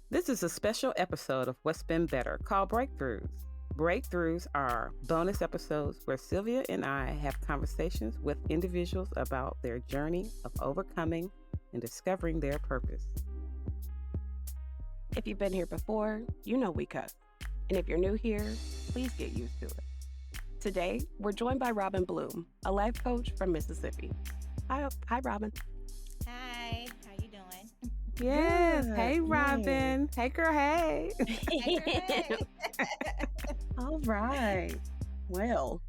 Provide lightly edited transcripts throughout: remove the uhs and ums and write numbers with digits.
This is a special episode of What's Been Better called Breakthroughs. Breakthroughs are bonus episodes where Sylvia and I have conversations with individuals about their journey of overcoming and discovering their purpose. If you've been here before, you know we cuss. And if you're new here, please get used to it. Today, we're joined by Robyn Bloom, a life coach from Mississippi. Hi, Robyn. Hi, how you doing? Yes. Good. Hey, Robyn. Hey, girl. Hey. Hey, girl, hey. All right. Well,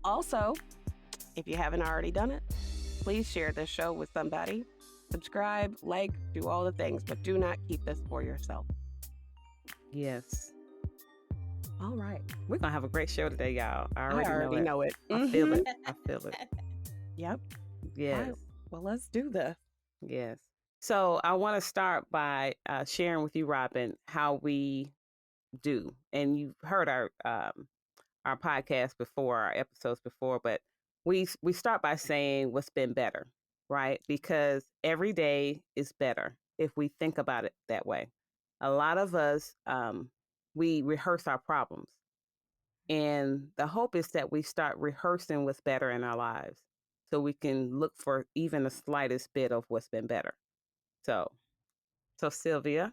also, if you haven't already done it, please share this show with somebody. Subscribe, like, do all the things, but do not keep this for yourself. Yes. All right. We're going to have a great show today, y'all. I I already already know it. I feel it. I feel it. Yep. Yes. All right. Well, let's do this. Yes. So I want to start by sharing with you, Robyn, how we do. And you've heard our podcast before, our episodes before, but we start by saying what's been better, right? Because every day is better if we think about it that way. A lot of us, we rehearse our problems. And the hope is that we start rehearsing what's better in our lives so we can look for even the slightest bit of what's been better. So Sylvia,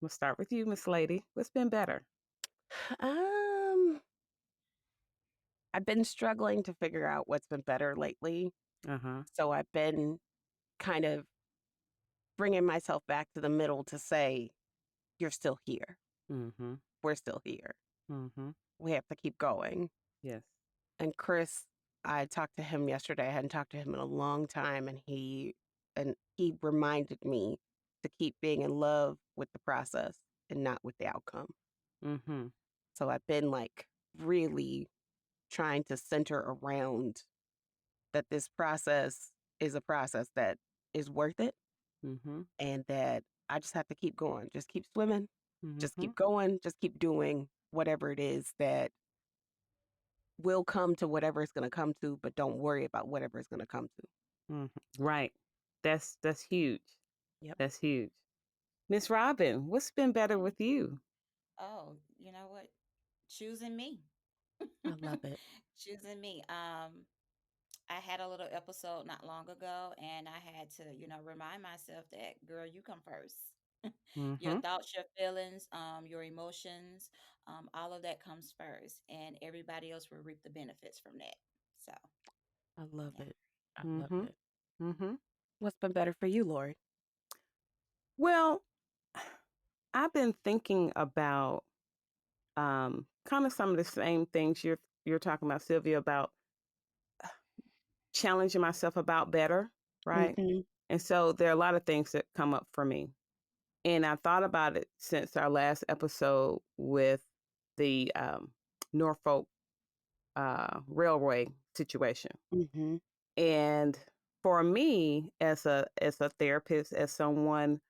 we'll start with you, Miss Lady. What's been better? I've been struggling to figure out what's been better lately. Uh-huh. So I've been kind of bringing myself back to the middle to say, you're still here. Mm-hmm. We're still here. Mm-hmm. We have to keep going. Yes. And Chris, I talked to him yesterday. I hadn't talked to him in a long time. And he reminded me to keep being in love with the process and not with the outcome. Mm-hmm. So I've been like really trying to center around that this process is a process that is worth it, Mm-hmm. and that I just have to keep going, just keep swimming, just Mm-hmm. keep going, just keep doing whatever it is that will come to whatever it's going to come to, but don't worry about whatever it's going to come to. Mm-hmm. Right. That's huge. Yep. That's huge. Miss Robyn, what's been better with you? Oh, you know what? Choosing me. I love it. Choosing me. I had a little episode not long ago, and I had to, remind myself that, girl, you come first. Your Mm-hmm. thoughts, your feelings, your emotions, all of that comes first, and everybody else will reap the benefits from that. So, I love yeah. it. I love Mm-hmm. it. Mm-hmm. What's been better for you, Lori? Well, I've been thinking about kind of some of the same things you're talking about, Sylvia, about challenging myself about better, right? Mm-hmm. And so there are a lot of things that come up for me. And I thought about it since our last episode with the Norfolk railway situation. Mm-hmm. And for me, as a therapist, as someone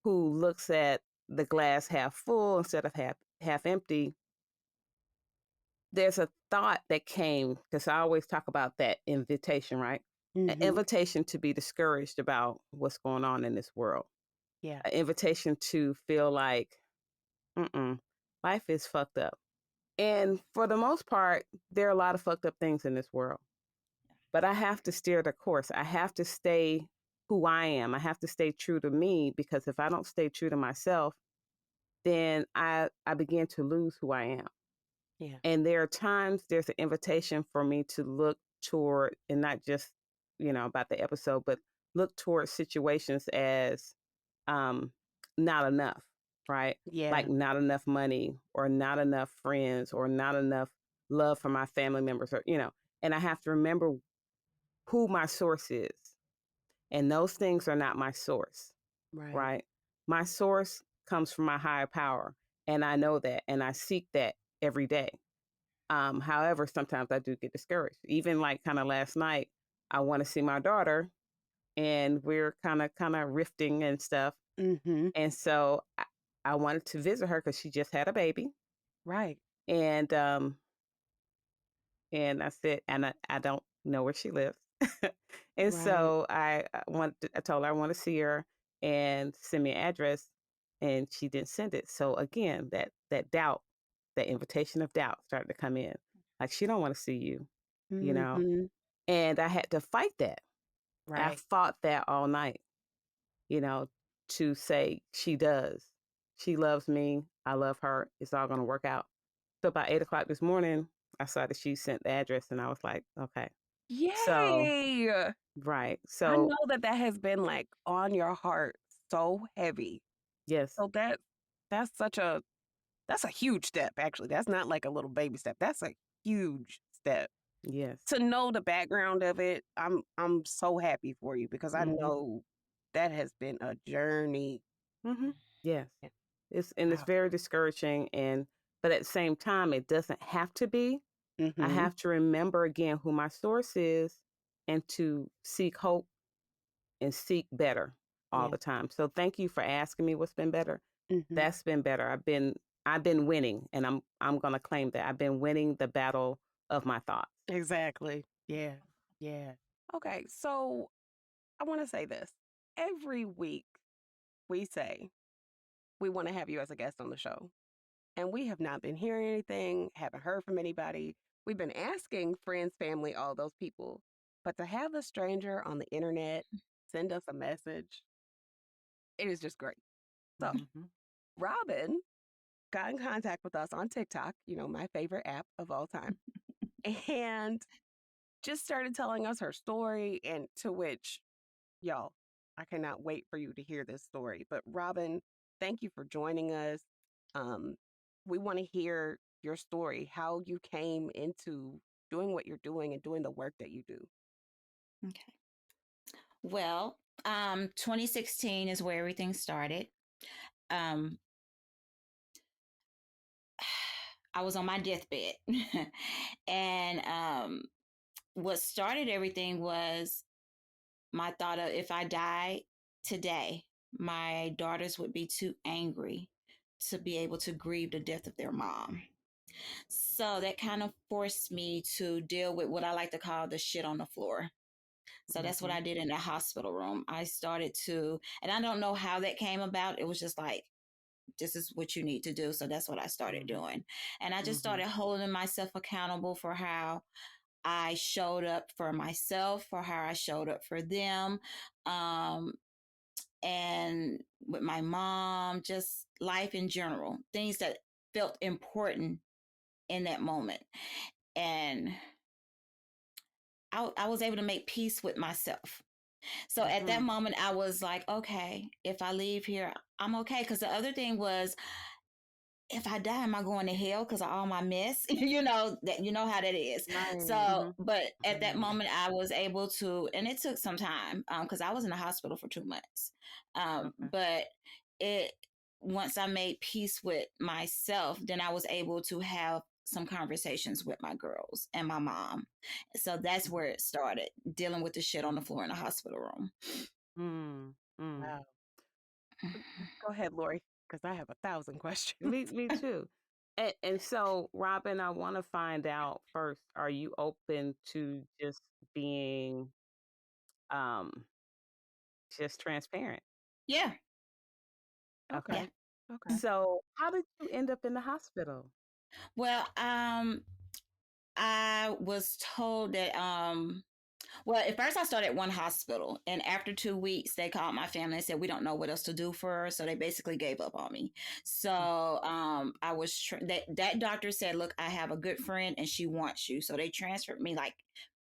who looks at the glass half full instead of half empty, there's a thought that came because I always talk about that invitation, right? An Mm-hmm. invitation to be discouraged about what's going on in this world. Yeah. An invitation to feel like, life is fucked up. And for the most part, there are a lot of fucked up things in this world. But I have to steer the course. I have to stay who I am. I have to stay true to me, because if I don't stay true to myself, then I begin to lose who I am. Yeah. And there are times there's an invitation for me to look toward, and not just, about the episode, but look toward situations as not enough, right? Yeah. Like not enough money, or not enough friends, or not enough love from my family members, or, and I have to remember who my source is. And those things are not my source, Right. right? My source comes from my higher power. And I know that, and I seek that every day. However, sometimes I do get discouraged. Even like kind of last night, I want to see my daughter, and we're kind of rifting and stuff. Mm-hmm. And so I wanted to visit her because she just had a baby. Right. And I said, and I don't know where she lives. And Right. so I told her I want to see her and send me an address. and she didn't send it. So again, that doubt, that invitation of doubt started to come in. Like, she don't want to see you, you know? Mm-hmm. And I had to fight that. I Right. fought that all night, you know, to say she does. She loves me. I love her. It's all going to work out. So by 8 o'clock this morning, I saw that she sent the address, and I was like, okay. So, Yay! right. I So, know that has been like on your heart so heavy. yes, So that's such a that's a huge step, actually. That's not like a little baby step. That's a huge step. yes. To know the background of it, I'm so happy for you because I Hmm. know that has been a journey. Hmm. Yes. Yeah. It's Wow. very discouraging, but at the same time, it doesn't have to be. I Mm-hmm. have to remember again who my source is, and to seek hope and seek better all Yeah. the time. So thank you for asking me what's been better. Mm-hmm. That's been better. I've been winning, and I'm going to claim that I've been winning the battle of my thoughts. Exactly. Yeah. Yeah. Okay. So I want to say this. Every week we say we want to have you as a guest on the show. And we have not been hearing anything, haven't heard from anybody. We've been asking friends, family, all those people. But to have a stranger on the internet send us a message, it is just great. So, Hmm. Robyn got in contact with us on TikTok, my favorite app of all time, and just started telling us her story. And to which, y'all, I cannot wait for you to hear this story. But Robyn, thank you for joining us. Um, we want to hear your story, how you came into doing what you're doing and doing the work that you do. Okay. Well, 2016 is where everything started. Um, I was on my deathbed, and what started everything was my thought of, if I die today, my daughters would be too angry to be able to grieve the death of their mom. So that kind of forced me to deal with what I like to call the shit on the floor. So that's what Hmm. I did in the hospital room. I started to, and I don't know how that came about. It was just like, this is what you need to do. So that's what I started Hmm. doing. And I just Hmm. started holding myself accountable for how I showed up for myself, for how I showed up for them. Um, and with my mom, just life in general, things that felt important in that moment. And I was able to make peace with myself. So at that Hmm. moment, I was like, okay, if I leave here, I'm okay. Because the other thing was, if I die, am I going to hell because of all my mess? You know how that is. Right. So, Hmm. but at that Mm. moment, I was able to, and it took some time because I was in the hospital for 2 months. Okay. But it once I made peace with myself, then I was able to have some conversations with my girls and my mom. So that's where it started, dealing with the shit on the floor in the hospital room. Mm. Mm. Wow. Go ahead, Lori, because I have 1,000 questions. Me too. And so, Robyn, I want to find out first, are you open to just being um just transparent? Yeah, Okay. yeah. Okay. Okay. So, how did you end up in the hospital? Well, I was told that well, at first I started at one hospital, and after 2 weeks, they called my family and said we don't know what else to do for her, so they basically gave up on me. So I was that doctor said, "Look, I have a good friend, and she wants you." So they transferred me like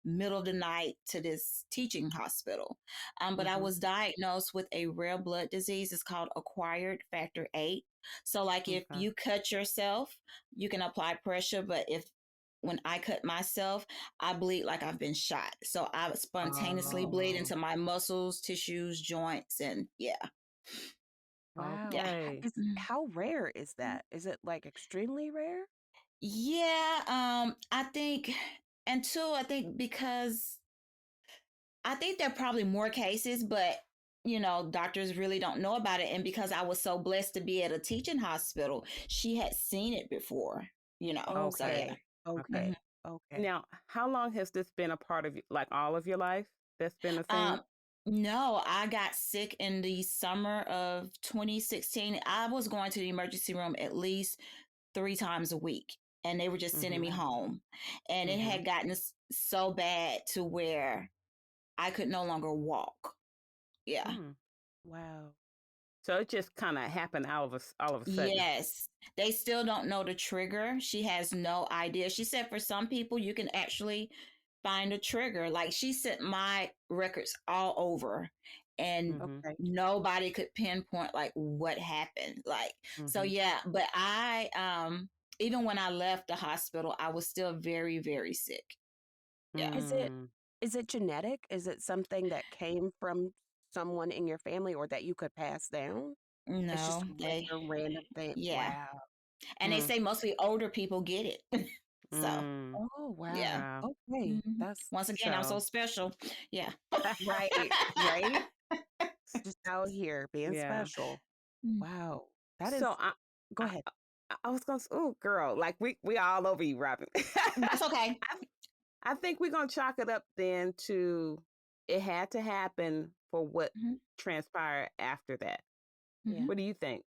middle of the night to this teaching hospital. But I Mm-hmm. was diagnosed with a rare blood disease. It's called acquired factor VIII. So like if Okay. you cut yourself, you can apply pressure, but if when I cut myself, I bleed like I've been shot. So I spontaneously bleed Oh, into my muscles, tissues, joints, and yeah. Wow. Yeah. okay. How rare is that? Is it like extremely rare? Yeah, I think, and two, I think because I think there are probably more cases, but doctors really don't know about it. And because I was so blessed to be at a teaching hospital, she had seen it before, So Okay. yeah. Okay. Okay. Mhm. Okay. Now, how long has this been a part of like all of your life? That's been a Um, thing? No, I got sick in the summer of 2016. I was going to the emergency room at least 3 times a week, and they were just sending me Mm-hmm. Wow. home. And it Mm-hmm. had gotten so bad to where I could no longer walk. Yeah. Mm. Wow. So it just kind of happened all of a sudden. Yes. They still don't know the trigger. She has no idea. She said for some people, you can actually find a trigger. Like she sent my records all over and Mm-hmm. Okay. nobody could pinpoint like what happened. Like, so Mm-hmm. yeah, but even when I left the hospital, I was still very, very sick. Yeah. Is it Mm. is it genetic? Is it something that came from someone in your family or that you could pass down? It's just No, like they, a random thing. yeah. Wow. And they Mm. say mostly older people get it. So, Mm. Oh, yeah. wow. Wow. Okay. Mhm. That's Once again, I'm so So special. Yeah. right, right? Just out here being yeah. special. Mm. Wow. That is So go I, ahead. I was gonna. Oh, girl, like we all over you, Robyn. That's okay. I think we're gonna chalk it up then to it had to happen for what Mhm. transpired after that. Yeah. Mhm. What do you think?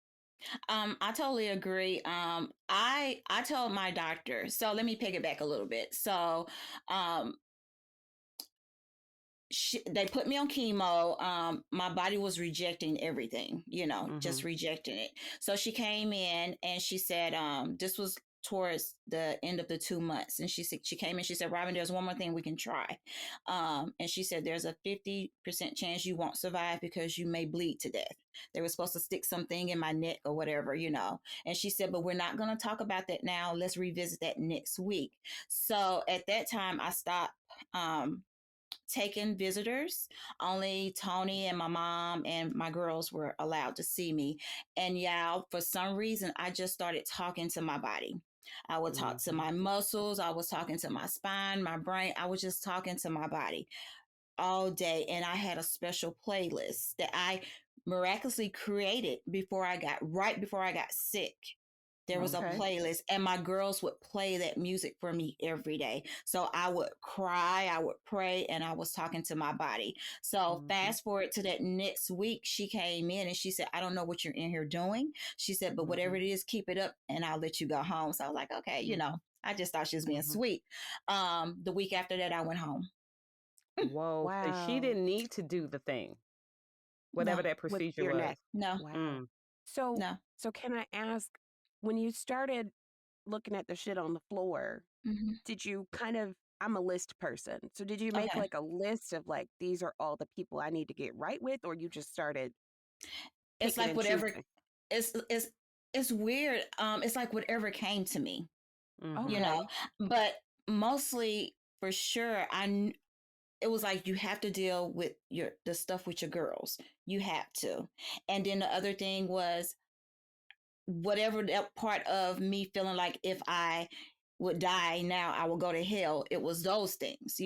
I totally agree. I told my doctor. So let me pick it back a little bit. So, um, they put me on chemo. My body was rejecting everything, Mm-hmm. just rejecting it. So she came in and she said, this was towards the end of the 2 months. And she came in, she said, Robyn, there's one more thing we can try. And she said, there's a 50% chance you won't survive because you may bleed to death. They were supposed to stick something in my neck or whatever. And she said, but we're not going to talk about that now. Let's revisit that next week. So at that time, I stopped, taking visitors. Only Tony and my mom and my girls were allowed to see me. And yeah, for some reason, I just started talking to my body. I would talk to Mm-hmm. my muscles. I was talking to my spine, my brain. I was just talking to my body all day. And I had a special playlist that I miraculously created right before I got sick. There was a Okay. playlist, and my girls would play that music for me every day. So I would cry, I would pray, and I was talking to my body. So Mm-hmm. fast forward to that next week, she came in and she said, I don't know what you're in here doing. She said, but Mm-hmm. whatever it is, keep it up and I'll let you go home. So I was like, okay, I just thought she was being Mm-hmm. sweet. The week after that, I went home. Whoa. So she Wow. didn't need to do the thing, whatever No, that With procedure your was. neck. no, Wow. Mm. So no. so can I ask, when you started looking at the shit on the floor, Hmm. did you kind of I'm a list person. So did you make Okay. like a list of like these are all the people I need to get right with, or you just started It's picking like and whatever, choosing? it's weird. It's like whatever came to me. you Mm-hmm. know Okay. but mostly for sure it was like you have to deal with the stuff with your girls. You have to. And then the other thing was whatever that part of me feeling like if I would die now I will go to hell, it was those things.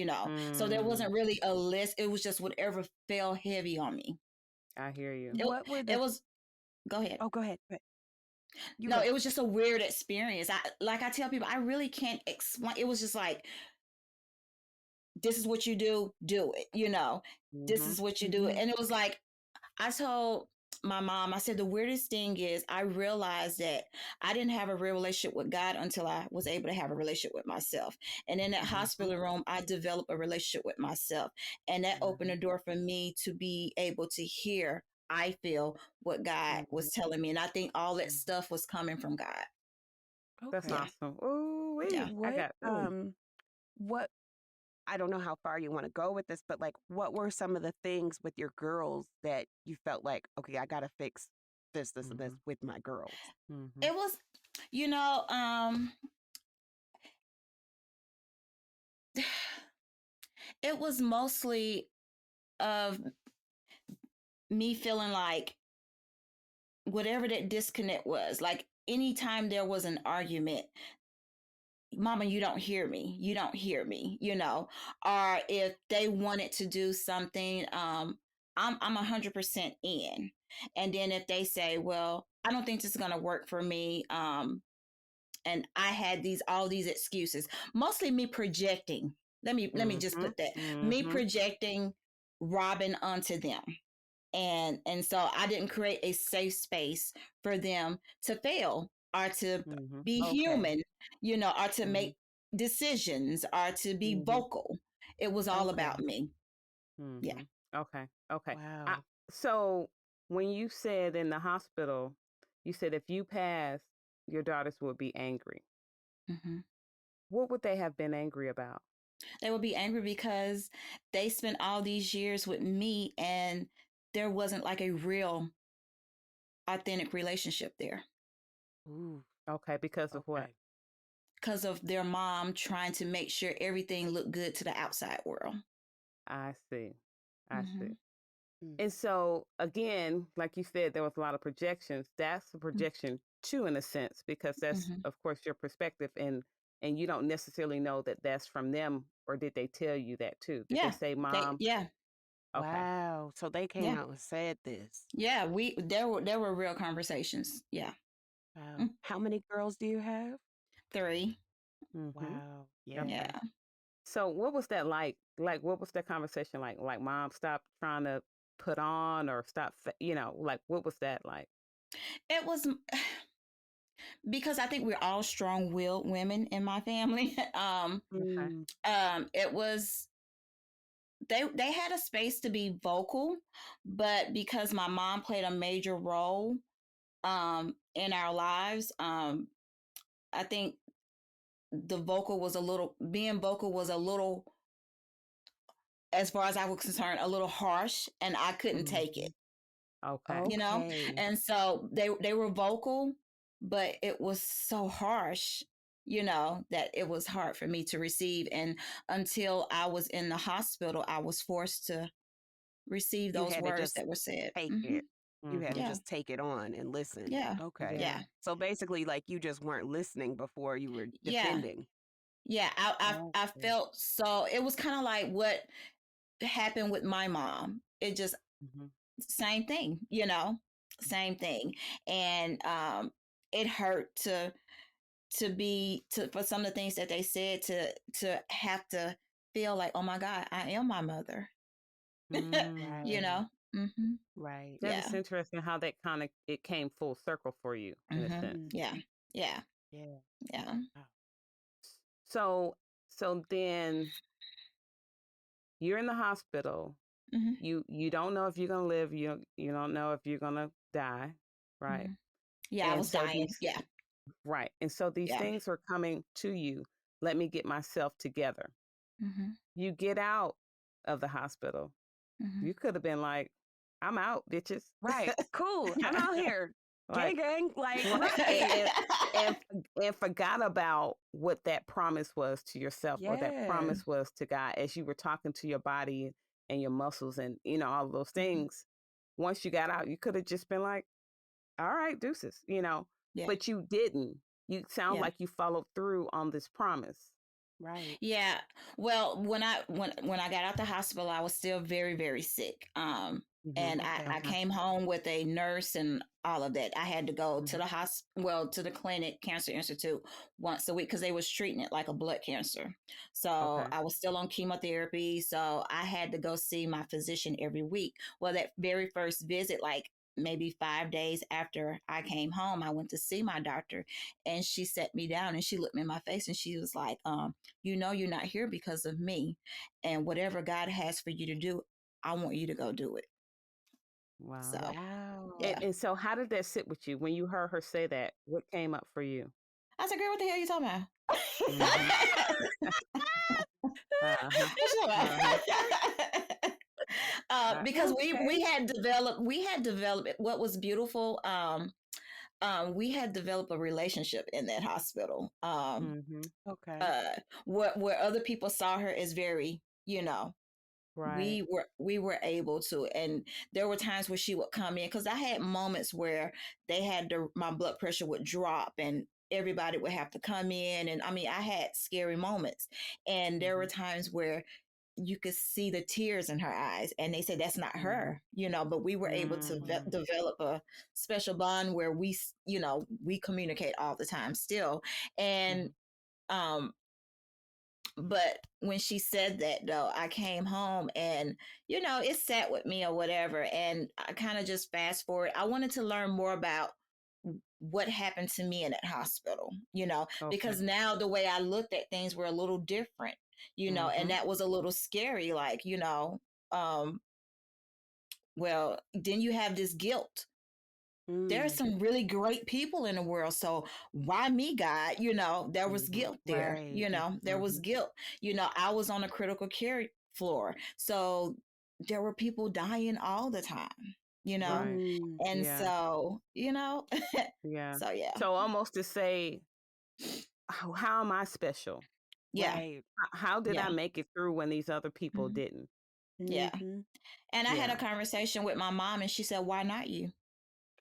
So there Mm. wasn't really a list, it was just whatever fell heavy on me. I hear you. it, What were it the was Go ahead. Oh, go ahead. Go ahead. You No, go. it was just a weird experience. I tell people I really can't explain. It was just like, this is what you do it. This Mm-hmm. is what you do it. Mhm. And it was like, I told my mom, I said, the weirdest thing is I realized that I didn't have a real relationship with God until I was able to have a relationship with myself. And in that Mm-hmm. hospital room, I developed a relationship with myself. And that opened Mm-hmm. the door for me to be able to hear, I feel, what God Mm-hmm. was telling me. And I think all that Mm-hmm. stuff was coming from God. That's Okay. Yeah. awesome. Ooh, Yeah. wee. I What got, ooh. what I don't know how far you want to go with this, but like what were some of the things with your girls that you felt like, okay, I got to fix this and this Mm-hmm. with my girls? Mm-hmm. It was, you know, it was mostly of me feeling like whatever that disconnect was, like anytime there was an argument, mama, you don't hear me, or if they wanted to do something, I'm 100% in. And then if they say, well, I don't think this is going to work for me, and I had all these excuses, mostly me projecting. Let me just Mm-hmm. put that, me Mm-hmm. projecting Robyn onto them. And so I didn't create a safe space for them to fail or to Mm-hmm. be Okay. human, or to Mm-hmm. make decisions or to be Mm-hmm. vocal. It was all Okay. about me. Yeah. Mm-hmm. Okay. Okay. Wow. So when you said in the hospital, you said if you passed, your daughters would be angry. hmm What would they have been angry about? They would be angry because they spent all these years with me and there wasn't like a real authentic relationship there Ooh. Okay, because of what? Okay. because of their mom trying to make sure everything looked good to the outside world. I see. I see. hmm Mm. And so again, like you said, there was a lot of projections. That's a projection too, in a sense, because that's hmm of course your perspective, and you don't necessarily know that that's from them, or did they tell you that too? Did they Yeah. say, They, "Mom"? yeah. Okay. Wow. So they came Yeah. out and said this. Yeah. There were real conversations. Yeah. Wow. How many girls do you have? 3. Mm-hmm. Wow. Yeah. Yeah. Okay. So what was that like? Like, what was that conversation like? Like, Mom, stop trying to put on, or stop, like, what was that like? It was because I think we're all strong-willed women in my family. Okay. Mm. It was they had a space to be vocal, but because my mom played a major role in our lives, I think being vocal was a little, as far as I was concerned, a little harsh, and I couldn't take Mm-hmm. it. Okay. Okay. And so they were vocal, but it was so harsh, that it was hard for me to receive. And until I was in the hospital, I was forced to receive You those had to words just that were said. take it. You had to Mm-hmm. Yeah. just take it on and listen. Yeah. Okay. Yeah. Yeah. So basically, like you just weren't listening before you were Yeah. defending. Yeah. I Okay. felt, so it was kind of like what happened with my mom. It just, Mm-hmm. same thing, same thing. And it hurt for some of the things that they said, to have to feel like, oh my God, I am my mother. you Mm. Right. know hmm Right. That yeah is interesting how that kind of it came full circle for you in a sense. Mm. yeah yeah Yeah. yeah Wow. So so then you're in the hospital. hmm You don't know if you're gonna live. You don't know if you're gonna die, right? hmm yeah, I And was so dying. these Yeah. right, and so these Yeah. things are coming to you. Let me get myself together. hmm You get out of the hospital. hmm You could have been like, "I'm out, bitches." Right. Cool. I'm out here. Gang, Like, gang. Like, right, right. and and forgot about what that promise was to yourself, or that Yeah. promise was to God, as you were talking to your body and your muscles, and all of those Mhm. things. Once you got out, you could have just been like, "All right, deuces," yeah. but you didn't. You sound Yeah. like you followed through on this promise. Right. Yeah. Well, when I got out the hospital, I was still very, very sick. Hmm. And I, Okay. I Okay. came home with a nurse and all of that. I had to go to Hmm. the to the clinic, Cancer Institute, once a week because they was treating it like a blood cancer. So Okay. I was still on chemotherapy. So I had to go see my physician every week. Well, that very first visit, like maybe 5 days after I came home, I went to see my doctor, and she sat me down and she looked me in my face and she was like, you're not here because of me, and whatever God has for you to do, I want you to go do it. So Wow. Wow. yeah, And so, how did that sit with you when you heard her say that? What came up for you? I said, girl, what the hell are you talking Hmm. Uh huh. Uh huh. about? Because Okay. we had developed what was beautiful. We had developed a relationship in that hospital. Hmm. Okay. Uh, where other people saw her as very, Right. we were able to, and there were times where she would come in because I had moments where my blood pressure would drop and everybody would have to come in, and I mean I had scary moments, and there were Hmm. times where you could see the tears in her eyes, and they said that's not Hmm. her, but we were able to Hmm. develop a special bond where we communicate all the time still. And Hmm. um But when she said that, though, I came home and, it sat with me or whatever. And I kind of just fast forward. I wanted to learn more about what happened to me in that hospital, Okay. because now the way I looked at things were a little different, and that was a little scary. Like, um, well, then you have this guilt. There are some really great people in the world. So why me, God? There was guilt there. Right. There was guilt. I was on a critical care floor. So there were people dying all the time, Right. and Yeah. so, Yeah. so yeah. So almost to say, how am I special? Yeah. Right. How did I Yeah. make it through when these other people Mhm. didn't? Yeah. Mhm. And I had Yeah. a conversation with my mom and she said, why not you?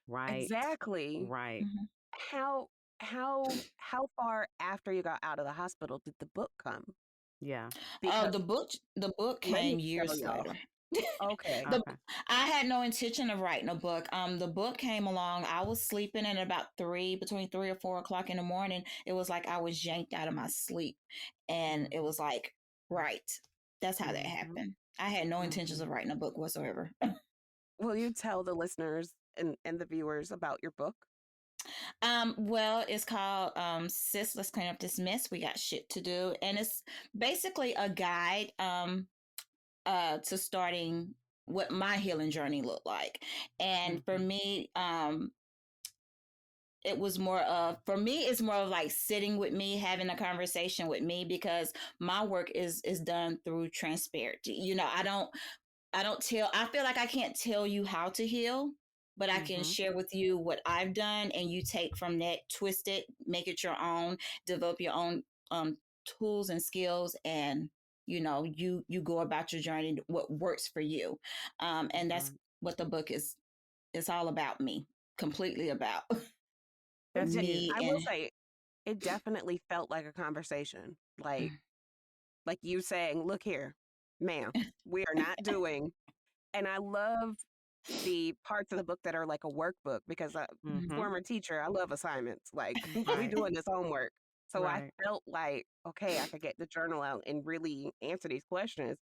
Right. Exactly. Right. Mhm. How how far after you got out of the hospital did the book come? Yeah. Because The book let me came tell years y'all. later. Okay. the Okay. I had no intention of writing a book. The book came along. I was sleeping at about between 3 or 4 o'clock in the morning. It was like I was yanked out of my sleep, and it was like, right. That's how that Mm-hmm. happened. I had no intentions Mm-hmm. of writing a book whatsoever. Will you tell the listeners and the viewers about your book? Well, it's called Sis, Let's Clean Up This Mess. We got shit to do, and it's basically a guide to starting what my healing journey looked like. And for Mm-hmm. me, it was more of, for me it's more of like sitting with me, having a conversation with me, because my work is done through transparency. I feel like I can't tell you how to heal, but I can Mm-hmm. share with you what I've done, and you take from that, twist it, make it your own, develop your own tools and skills, and you go about your journey, what works for you. And that's Right. what the book is. It's all about me, completely about That's me. I will And say it definitely felt like a conversation. Like you saying, "Look here, ma'am, we are not doing." And I love the parts of the book that are like a workbook because Mm-hmm. former teacher, I love assignments. Like we Right. doing this homework. So I Right. felt like, okay, I could get the journal out and really answer these questions.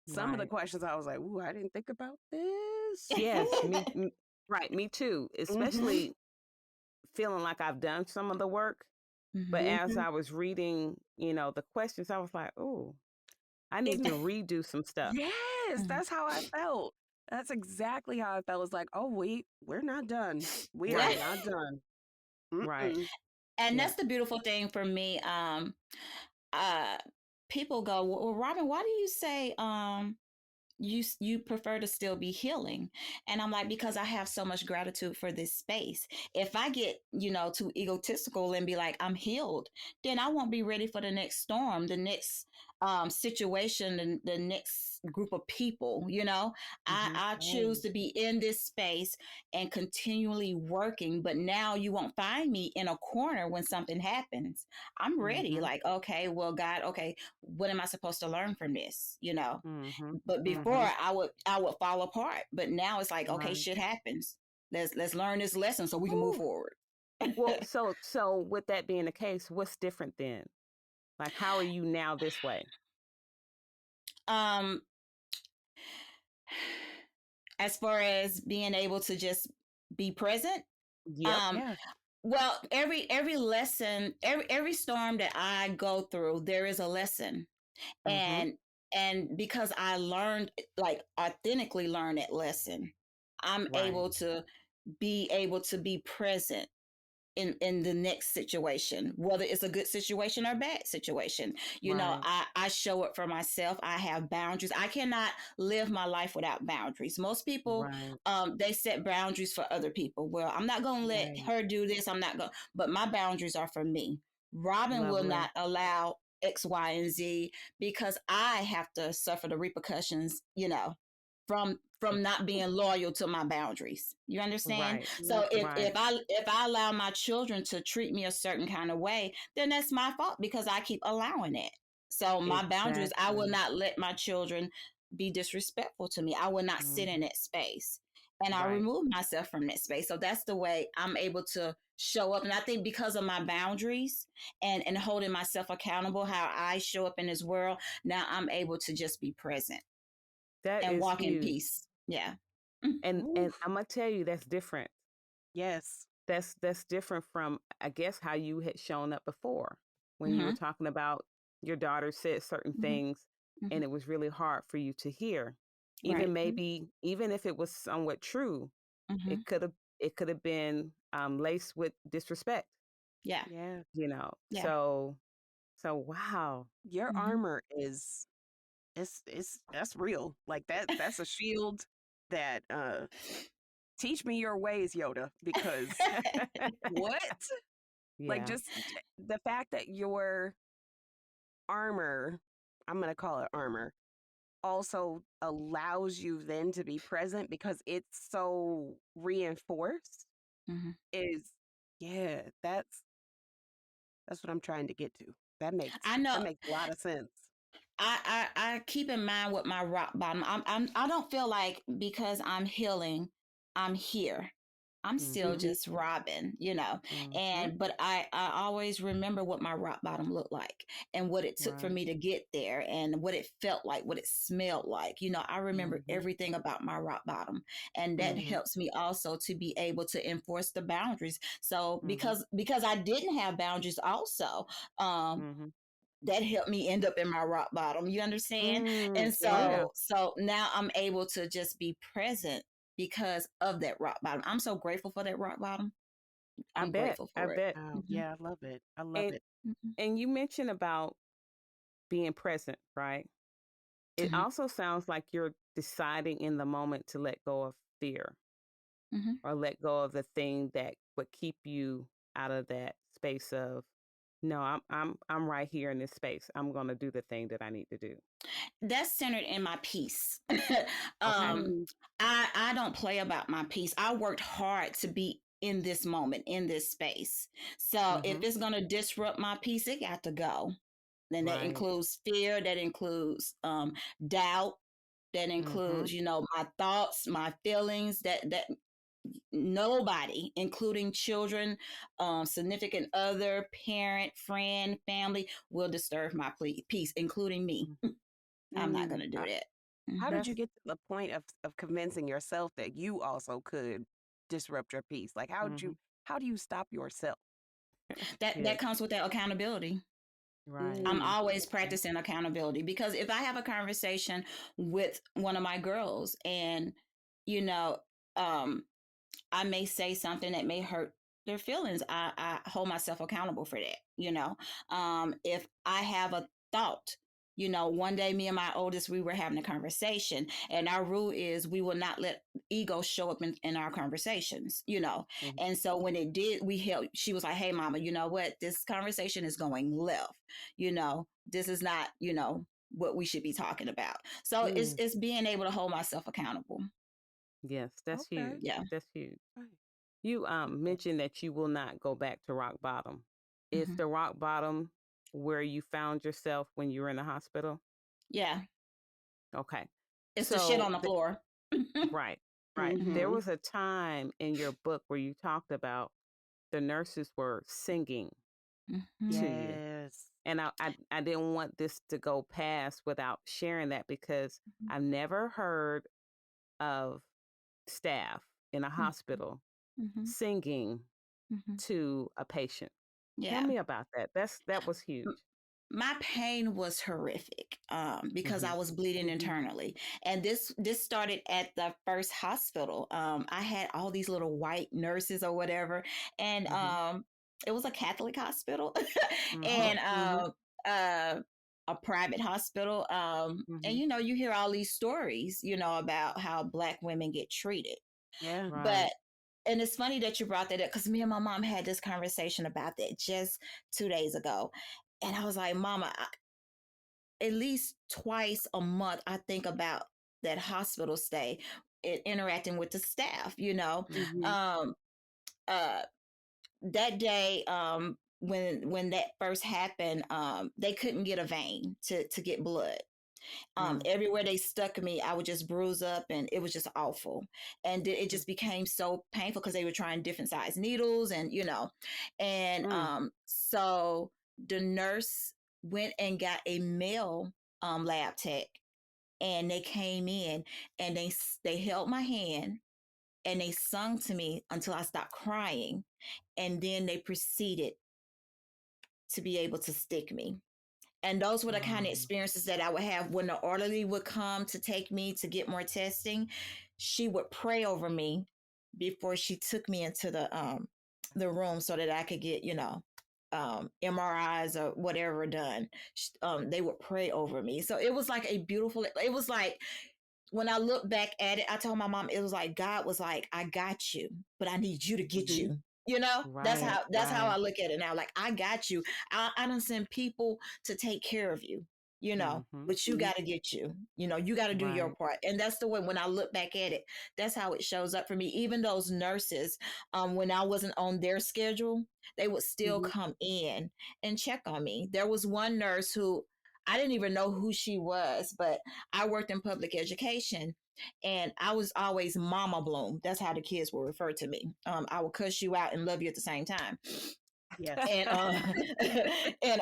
Some of the Right. questions I was like, ooh, I didn't think about this. Yes. Right. Me too. Mm-hmm. Especially feeling like I've done some of the work. But Mhm. as Mm-hmm. I was reading, the questions, I was like, oh, I It, need to redo some stuff. yes, Mhm. that's how I felt. That's exactly how I felt. It's like, oh, we're not done. We are Right. not done. Right. Mm-mm. And Yeah. that's the beautiful thing for me. Uh, People go, well, Robyn, why do you say you prefer to still be healing? And I'm like, because I have so much gratitude for this space. If I get too egotistical and be like, I'm healed, then I won't be ready for the next storm, the next situation, the next group of people. Mm-hmm. I choose Right. to be in this space and continually working, but now you won't find me in a corner when something happens. I'm ready. Mm-hmm. Like, okay, well, God, okay, what am I supposed to learn from this? Mm-hmm. But Mm-hmm. before I would fall apart. But now it's like, okay, Right. shit happens. Let's learn this lesson so we can move Whew. forward. Well, so with that being the case, what's different then? Like, how are you now this way? um as far as being able to just be present, Yep. um Yeah. well, every lesson, every storm that I go through, there is a lesson. Mm-hmm. And because I learned, like, authentically learned that lesson, I'm Right. able to be present in the next situation, whether it's a good situation or a bad situation. Right. I show up for myself. I have boundaries. I cannot live my life without boundaries. Most people, Right. they set boundaries for other people. Well, I'm not going to let Right. her do this. I'm not going, but my boundaries are for me. Robyn will Lovely. not allow X, Y, and Z, because I have to suffer the repercussions, from not being loyal to my boundaries. You understand? Right. So if Right. if I if I allow my children to treat me a certain kind of way, then that's my fault, because I keep allowing it. So my boundaries, I will Exactly. not let my children be disrespectful to me. I will not sit in Mm-hmm. that space. and I Right. remove myself from that space. So that's the way I'm able to show up. And I think because of my boundaries and holding myself accountable, how I show up in this world, now I'm able to just be present That and is walk in huge. peace. Yeah. And Oof. I'm gonna tell you that's different. Yes. That's different from, I guess, how you had shown up before when you were Mm-hmm. talking about your daughter said certain Mm-hmm. things Mm-hmm. and it was really hard for you to hear. Right. Even maybe even if it was somewhat true, Mm-hmm. it could have been laced with disrespect, Yeah. Yeah. Yeah. So wow. Your Mm-hmm. armor is it's that's real. Like that's a shield that teach me your ways, Yoda, because what? Like Yeah. just the fact that your armor, I'm going to call it armor, also allows you then to be present because it's so reinforced Mm-hmm. is yeah, that's what I'm trying to get to. That makes I know. that makes a lot of sense. I keep in mind what my rock bottom. I don't feel like because I'm healing, I'm here. I'm still Mhm. just Robyn, Mhm. but I always remember what my rock bottom looked like and what it took for Right. me to get there and what it felt like, what it smelled like. I remember Mhm. everything about my rock bottom, and that Mhm. helps me also to be able to enforce the boundaries. So Mhm. because I didn't have boundaries also, um Mhm. that helped me end up in my rock bottom. You understand? And Oh yeah. so now I'm able to just be present because of that rock bottom. I'm so grateful for that rock bottom. I I'm bet. grateful I for it. bet. Oh, Hmm. yeah, I love it. I love And it. Hmm. and you mentioned about being present, right? It Hmm. also sounds like you're deciding in the moment to let go of fear Hmm. or let go of the thing that would keep you out of that space of, no, I'm right here in this space. I'm going to do the thing that I need to do. That's centered in my peace. Okay. Mm, I don't play about my peace. I worked hard to be in this moment, in this space. So if Mhm. it's gonna disrupt my peace, it got to go. And that Right. includes fear, that includes doubt, that Mhm. includes my thoughts, my feelings, that nobody, including children, significant other, parent, friend, family, will disturb my peace, including me. Mm. I'm not going mm. to do that. How Hmm. did you That's get to the point of convincing yourself that you also could disrupt your peace? Like mhm. how do you stop yourself? That Yes. comes with that accountability. Right. I'm Mm, always okay. practicing accountability, because if I have a conversation with one of my girls and you know um I may say something that may hurt their feelings. I hold myself accountable for that. If I have a thought, one day me and my oldest, we were having a conversation, and our rule is we will not let ego show up in our conversations. Mhm. And so when it did, we helped. She was like, "Hey, mama, you know what? This conversation is going left. This is not, what we should be talking about." So it's Mm, it's being able to hold myself accountable. Yes, that's okay. huge. Yeah. That's huge. Right. You Yeah. mentioned that you will not go back to rock bottom. Is Hmm. the rock bottom where you found yourself when you were in the hospital? Yeah. Okay. It's the shit So on the floor. right, right. There Mm-hmm. was a time in your book where you talked about the nurses were singing Hmm. to you. Yes. And I didn't want this to go past without sharing that, because I've never heard of staff in a hospital Hmm. singing Hmm. to a patient. Tell Yeah. me about that. That was huge. My pain was horrific, because Mhm. I was bleeding Mm-hmm. internally, and this started at the first hospital. I had all these little white nurses or whatever, and Mhm. it was a Catholic hospital, Mhm. and Mm-hmm. uh, a private hospital. And Mhm. you hear all these stories, about how Black women get treated. Yeah. But Right. and it's funny that you brought that up, because me and my mom had this conversation about that just 2 days ago. And I was like, Mama, at least twice a month, I think about that hospital stay, interacting with the staff. Mm-hmm. Um, uh, that day, when that first happened, they couldn't get a vein to get blood. Everywhere they stuck me, I would just bruise up, and it was just awful. And it just became so painful because they were trying different size needles, and and so the nurse went and got a male lab tech, and they came in, and they held my hand, and they sung to me until I stopped crying, and then they proceeded to be able to stick me. And those were the kind of experiences that I would have when the orderly would come to take me to get more testing. She would pray over me before she took me into the room so that I could get, MRIs or whatever done. They would pray over me. So it was like it was like, when I look back at it, I told my mom, it was like God was like, I got you, but I need you to get you. That's how I look at it now. Like, I got you. I don't send people to take care of you, but you got to get you. You got to do your part. And that's the way, when I look back at it, that's how it shows up for me. Even those nurses, when I wasn't on their schedule, they would still come in and check on me. There was one nurse who, I didn't even know who she was, but I worked in public education, and I was always Mama Bloom. That's how the kids will refer to me. I will cuss you out and love you at the same time. Yes. And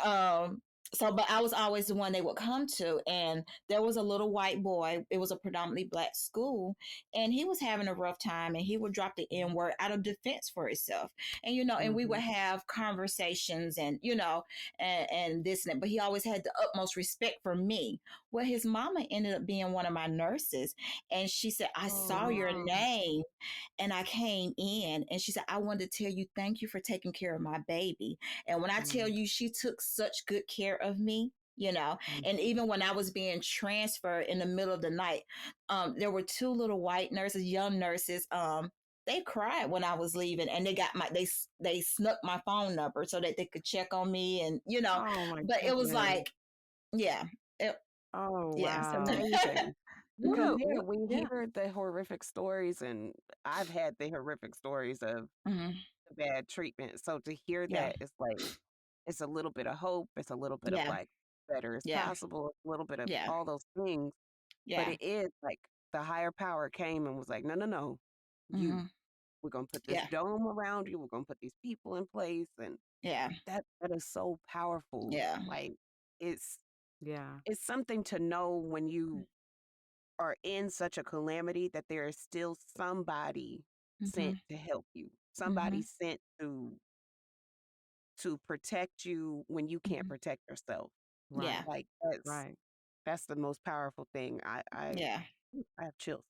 so, but I was always the one they would come to. And there was a little white boy. It was a predominantly Black school, and he was having a rough time, and he would drop the N word out of defense for himself. And, and we would have conversations, and, and this and that, but he always had the utmost respect for me. Well, his mama ended up being one of my nurses, and she said, I saw your name, and I came in, and she said, I wanted to tell you, thank you for taking care of my baby. And when I tell you, she took such good care of me, and even when I was being transferred in the middle of the night, there were two little white nurses, young nurses. They cried when I was leaving, and they snuck my phone number so that they could check on me, and but it was like, yeah. Oh, Yeah. It's wow. amazing. Because we Yeah. hear the horrific stories, and I've had the horrific stories of Mhm. the bad treatment. So to hear Yeah. that, it's like, it's a little bit of hope. It's a little bit of Yeah. like, better is Yeah. possible. It's a little bit of Yeah. all those things. But Yeah. it is like the higher power came and was like, no, no, no, Mhm. we're going to put this Yeah. dome around you. We're going to put these people in place. And Yeah. that is so powerful. Yeah. Like, it's Yeah. something to know when you are in such a calamity that there is still somebody sent Mhm. to help you, somebody Mhm. sent to protect you when you can't Mhm. protect yourself. Right. Yeah. Like, Right. that's the most powerful thing. I Yeah. have chills.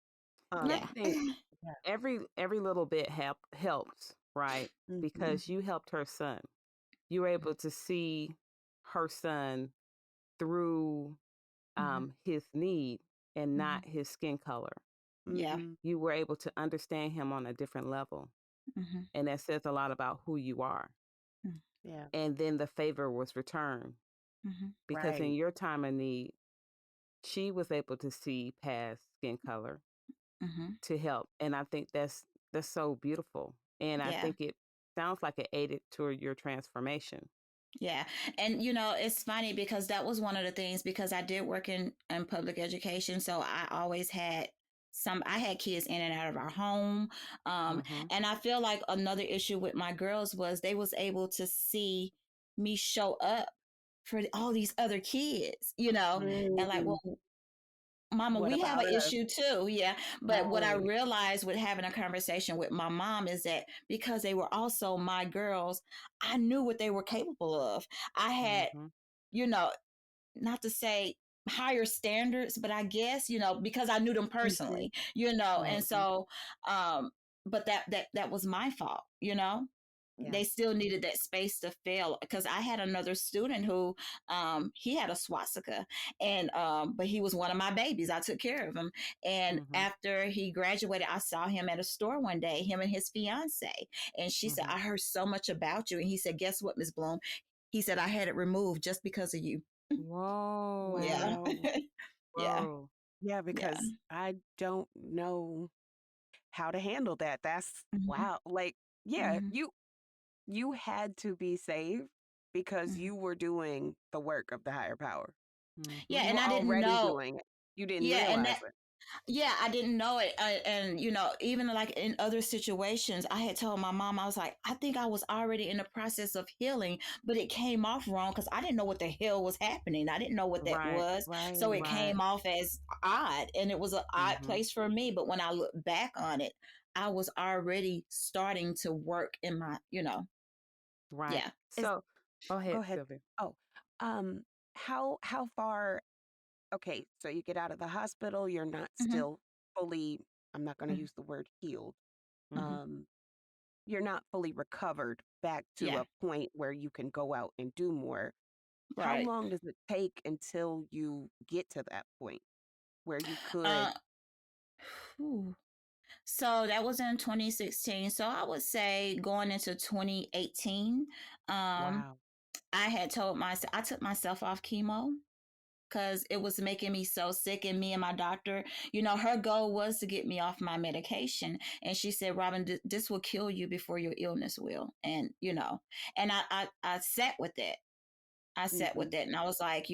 And I Yeah. think Yeah. every little bit helps, right? Mhm. Because you helped her son. You were able to see her son through Mhm. his need and Mhm. not his skin color. Yeah. Mhm. You were able to understand him on a different level. Mhm. And that says a lot about who you are. Mhm. Yeah. And then the favor was returned Mhm. because in Right. your time of need, she was able to see past skin color Mhm. to help. And I think that's so beautiful. And I Yeah. think it sounds like it aided to your transformation. Yeah. And it's funny because that was one of the things, because I did work in public education. So I always had I had kids in and out of our home. Mm-hmm. And I feel like another issue with my girls was they was able to see me show up for all these other kids, and like, Mhm. well, Mama, What we have about an us? issue too. Yeah. But what I Right. realized with having a conversation with my mom is that because they were also my girls, I knew what they were capable of. I had, Mm-hmm. you know, not to say higher standards, but I guess, because I knew them Mhm. personally, and Mm-hmm. so, but that was my fault, Yeah. they still needed that space to fail, because I had another student who he had a swastika, and but he was one of my babies. I took care of him, and Mm-hmm. after he graduated, I saw him at a store one day, him and his fiance, and she said, Mm-hmm. I heard so much about you, and he said, guess what, Miss Bloom, he said, I had it removed just because of you. Yeah. Whoa. Wow. Yeah. Whoa. Yeah, Yeah. because I don't know how to handle that. That's Mhm. wow. Like, yeah, Mhm. you had to be saved because Mhm. you were doing the work of the higher power. Yeah, You and were I didn't already know. doing it. You didn't Yeah, and realize that it. yeah, I didn't know it. And, even like in other situations, I had told my mom, I was like, I think I was already in the process of healing, but it came off wrong because I didn't know what the hell was happening. I didn't know what that Right, was. So Right. it came off as odd, and it was an odd mm-hmm, place for me. But when I look back on it, I was already starting to work in my, right. yeah. Is So, go Go ahead, ahead. Sylvia. Oh, um, how far? Okay, so you get out of the hospital. You're not hmm still fully. I'm not going to use the word healed. Mm-hmm. Um, you're not fully recovered back to Yeah, a point where you can go out and do more. How right. long does it take until you get to that point where you could? Uh, whew. So that was in 2016. So I would say going into 2018, um, Wow. I had told myself I took myself off chemo because it was making me so sick. And me and my doctor, her goal was to get me off my medication. And she said, Robyn, this will kill you before your illness will. And, and I sat with that. I sat Mm-hmm. with it and I was like,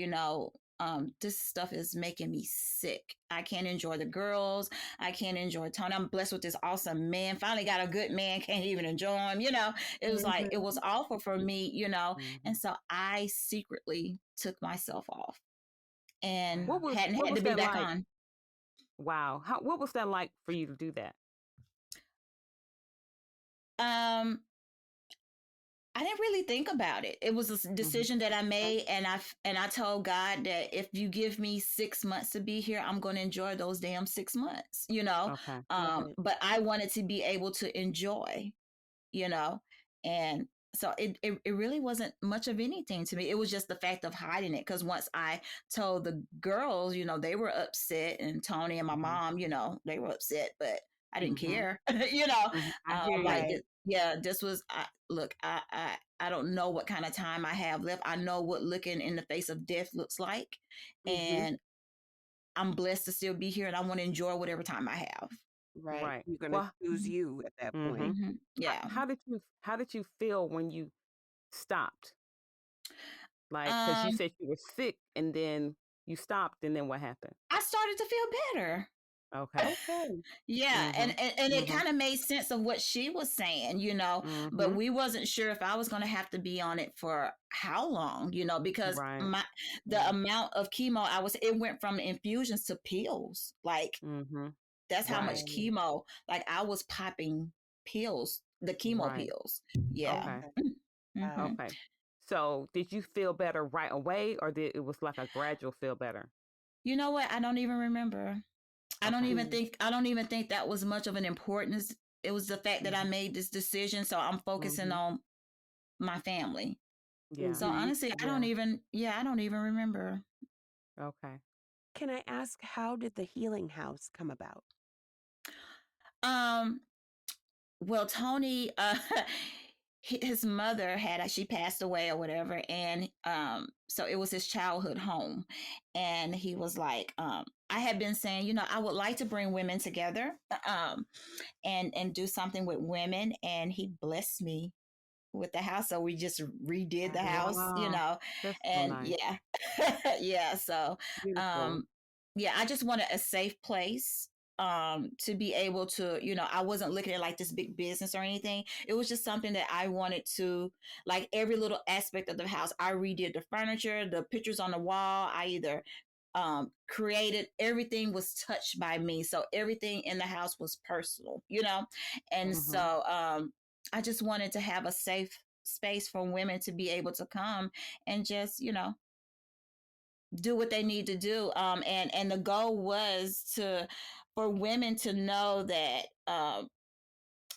this stuff is making me sick. I can't enjoy the girls. I can't enjoy Tony. I'm blessed with this awesome man. Finally got a good man. Can't even enjoy him. It was like, it was Mm-hmm. awful for me, Mm-hmm. And so I secretly took myself off and What Wow. was hadn't what had was to be that back like? on. Wow. What was that like for you to do that? Um, I didn't really think about it. It was a Mm-hmm. decision that I Okay. made, and I told God that if you give me 6 months to be here, I'm going to enjoy those damn 6 months. Okay. Right. But I wanted to be able to enjoy, you know, and so it really wasn't much of anything to me. It was just the fact of hiding it. Because once I told the girls, they were upset, and Tony and my Mm-hmm. mom, they were upset, but I didn't Mm-hmm. care, Mm-hmm. I hear like you. Right. yeah, this was look, I don't know what kind of time I have left. I know what looking in the face of death looks like, Mm-hmm. and I'm blessed to still be here, and I want to enjoy whatever time I have. Right. Right. You're gonna Well, choose you at that mm-hmm. point. Yeah. How did you feel when you stopped? Like, because you Um, said you were sick and then you stopped, and then what happened? I started to feel better. Okay. Okay. Yeah, Mm-hmm. and it Mm-hmm. kind of made sense of what she was saying, but Mm-hmm. we wasn't sure if I was going to have to be on it for how long, because Right. the amount of chemo it went from infusions to pills. Like Mm-hmm. that's how Right. much Wow. chemo. Like I was popping pills, the chemo Right. pills. Yeah. Okay. Okay. hmm Wow. Okay. So did you feel better right away, or did it was like a gradual feel better? You know what? I don't even remember. Okay. I don't even think that was much of an importance. It was the fact that I Mm-hmm. made this decision, so I'm focusing Mm-hmm. on my family. Yeah. So Mm-hmm. honestly, Yeah. I don't even remember. Okay. Can I ask, how did the healing house come about? Um, well, Tony, his mother she passed away or whatever, and so it was his childhood home, and he was like, I had been saying, I would like to bring women together, and do something with women, and he blessed me with the house. So we just redid the house, Wow. That's so and nice. yeah, yeah. So, Beautiful. um, yeah, I just wanted a safe place, to be able to, I wasn't looking at like this big business or anything. It was just something that I wanted to, like every little aspect of the house. I redid the furniture, the pictures on the wall. I either created, everything was touched by me, so everything in the house was personal, and Mm-hmm. so I just wanted to have a safe space for women to be able to come and just, do what they need to do. And the goal was for women to know that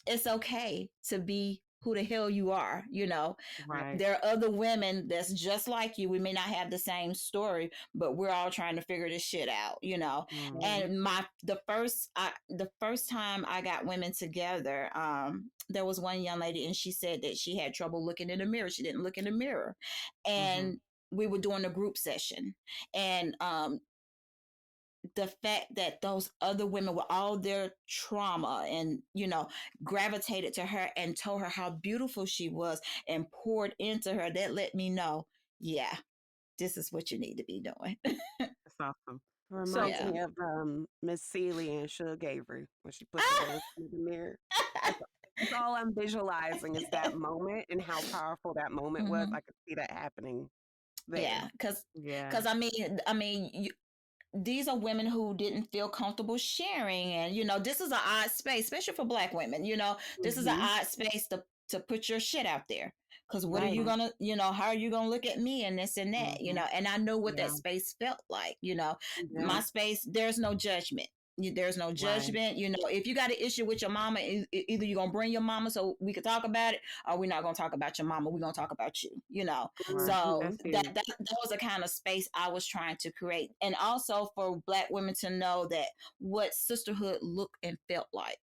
it's okay to be who the hell you are. Right. Right. There are other women that's just like you. We may not have the same story, but we're all trying to figure this shit out. Mm-hmm. Right. And the first time I got women together, there was one young lady, and she said that she had trouble looking in the mirror. She didn't look in the mirror, Mm-hmm. and we were doing a group session, and the fact that those other women with all their trauma and gravitated to her and told her how beautiful she was and poured into her, that let me know, yeah, this is what you need to be doing. That's awesome. So, Reminds Yeah. me of Miss Celie and Suge Avery when she put the dance in the mirror. That's, that's all I'm visualizing is that moment and how powerful that moment was. Hmm. I could see that happening there. Yeah, because yeah. because these are women who didn't feel comfortable sharing, and this is an odd space, especially for Black women. This is an Hmm. odd space to put your shit out there, because what are you Right. gonna, how are you gonna look at me and this and that, Hmm. and I know what that Yeah. space felt like. Yeah. My space, there's no judgment. There's no Right. judgment. If you got an issue with your mama, either you're gonna bring your mama so we could talk about it, or we're not gonna talk about your mama, we're gonna talk about you. Right. So Hmm. That's that, huge. that was the kind of space I was trying to create, and also for Black women to know that what sisterhood looked and felt like.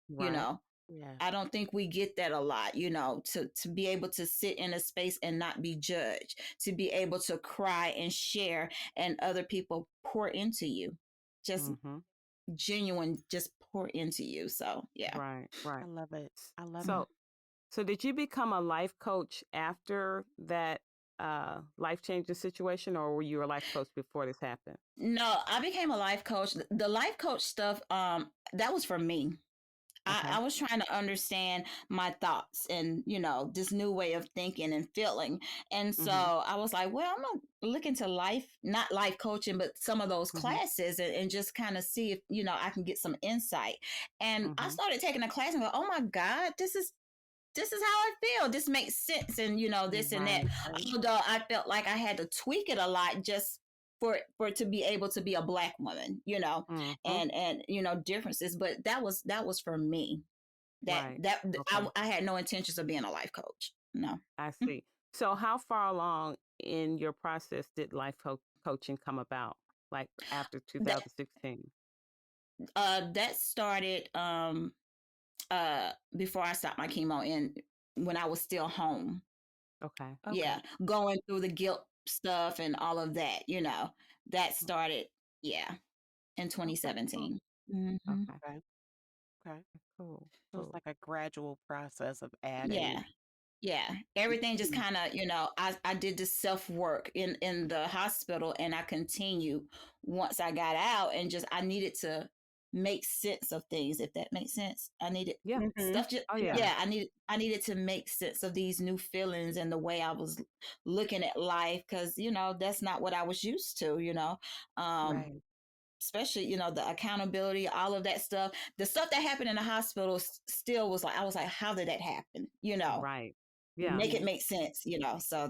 you Right. know Yeah. I don't think we get that a lot, to be able to sit in a space and not be judged, to be able to cry and share, and other people pour into you, just Hmm. genuine, just pour into you. So yeah. Right. I Right. love it. I love it. So, so did you become a life coach after that life changing situation, or were you a life coach before this happened? No, I became a life coach. The life coach stuff, that was for me. Okay. I was trying to understand my thoughts and, this new way of thinking and feeling. And so Hmm. I was like, well, I'm going to look into not life coaching, but some of those Hmm. classes, and just kind of see if, I can get some insight. And I Hmm. started taking a class and go, oh my God, this is how I feel. This makes sense. And, this and that. Right. Right. Although I felt like I had to tweak it a lot just for it to be able to be a Black woman, Hmm. and differences. But that was for me. That Right. that Okay. I had no intentions of being a life coach. No. I see. So, how far along in your process did coaching come about? Like after That 2016? that started before I stopped my chemo, and when I was still home. Okay. Yeah, Okay. going through the guilt stuff and all of that, that started, yeah, in Okay. Cool. 2017. Hmm. Okay. Okay. Okay. Cool. So it's Cool. like a gradual process of Yeah. adding. Yeah, everything just Mhm. kind of, I did the self work in the hospital, and I continued once I got out, and just I needed to make sense of things, if that makes sense. I needed Yeah. Mhm. stuff just, Oh Yeah. yeah. yeah, I needed to make sense of these new feelings and the way I was looking at life, because that's not what I was used to. Um Right. especially, the accountability, all of that stuff, the stuff that happened in the hospital, still was like, I was like, how did that happen? Right. Yeah. Make it Mhm. make sense. So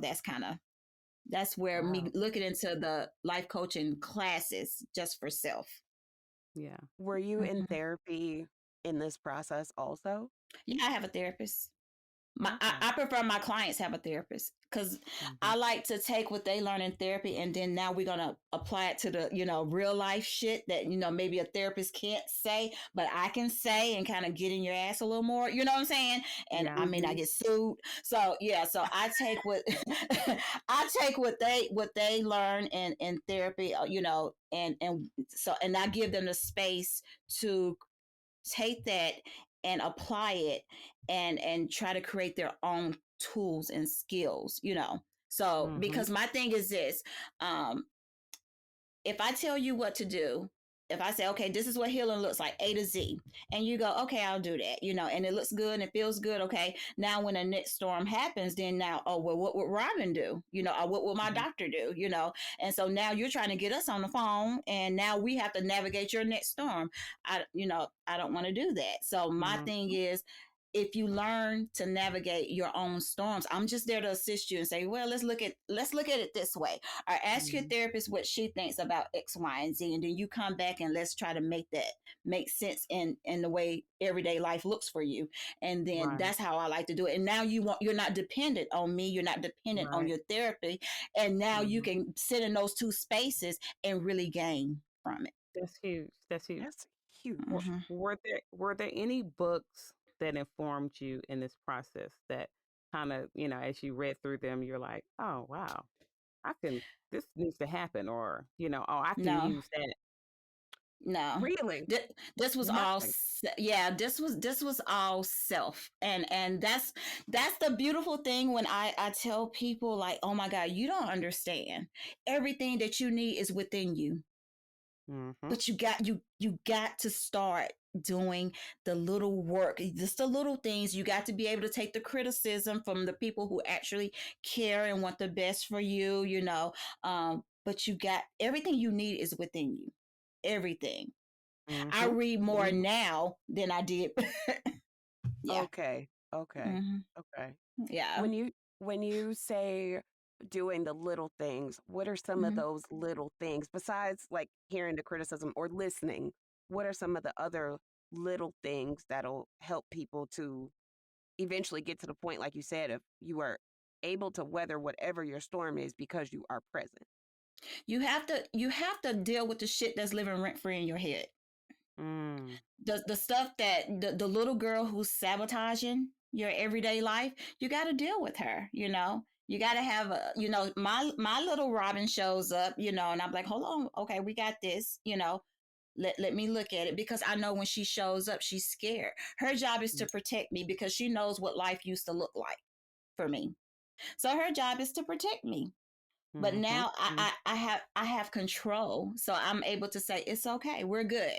that's where me Wow. looking into the life coaching classes just for self. Yeah. Were you in Mhm. therapy in this process also? Yeah, I have a therapist. Okay. I prefer my clients have a therapist, because Hmm. I like to take what they learn in therapy, and then now we're gonna apply it to the real life shit that maybe a therapist can't say, but I can say, and kind of get in your ass a little more. You know what I'm saying? And I Yeah. mean, I Mhm. get sued. So yeah, so I take what I take what they learn in therapy. And I give them the space to take that and apply it, and try to create their own tools and skills. So Hmm. because my thing is this, um if I tell you what to do, if I say, okay, this is what healing looks like, A to Z, and you go, okay, I'll do that, and it looks good and it feels good. Okay. Now, when the next storm happens, then now, oh, well, what would Robyn do? Or what would my Hmm. doctor do? And so now you're trying to get us on the phone, and now we have to navigate your next storm. I don't want to do that. So my Hmm. thing is, if you learn to navigate your own storms, I'm just there to assist you and say, well, let's look at it this way, or ask your Hmm. therapist what she thinks about X, Y, and Z, and then you come back and let's try to make that make sense in the way everyday life looks for you. And then Right. that's how I like to do it. And now you're not dependent on me, you're not dependent on Right. your therapy, and now you Hmm. can sit in those two spaces and really gain from it. That's huge. That's huge. That's huge. Hmm. Were there any books that informed you in this process that kind of, as you read through them, you're like, oh wow, I can this needs to happen, or oh, I can No, use that. No. Really? This was all Nothing. yeah, this was all self. And that's the beautiful thing when I tell people like, "Oh my God, you don't understand. Everything that you need is within you." Mm-hmm. But you got to start doing the little work, just the little things. You got to be able to take the criticism from the people who actually care and want the best for you, but you got everything you need is within you. Everything. I Mm-hmm. read more now than I did. Yeah. Okay. Okay. Hmm. Okay. Yeah. When you say doing the little things, what are some of Hmm. those little things besides like hearing the criticism or listening? What are some of the other little things that'll help people to eventually get to the point, like you said, if you are able to weather whatever your storm is because you are present? You have to deal with the shit that's living rent free in your head. Mm. The stuff that the little girl who's sabotaging your everyday life, you got to deal with her. You got to have my little Robin shows up, and I'm like, hold on, okay, we got this. Let me look at it, because I know when she shows up, she's scared. Her job is to protect me because she knows what life used to look like for me. So her job is to protect me. But Mm-hmm. now I have control, so I'm able to say it's okay. We're good.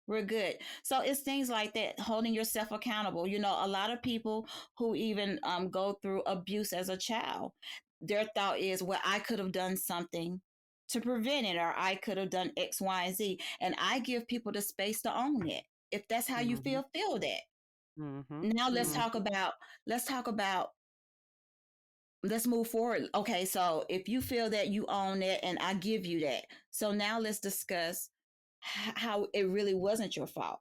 We're good. So it's things like that, holding yourself accountable. A lot of people who even go through abuse as a child, their thought is, well, I could have done something to prevent it, or I could have done X, Y, and Z. And I give people the space to own it. If that's how you Mm-hmm. feel that. Mm-hmm. Now Mm-hmm. let's talk about let's move forward. Okay, so if you feel that you own it and I give you that, so now let's discuss how it really wasn't your fault.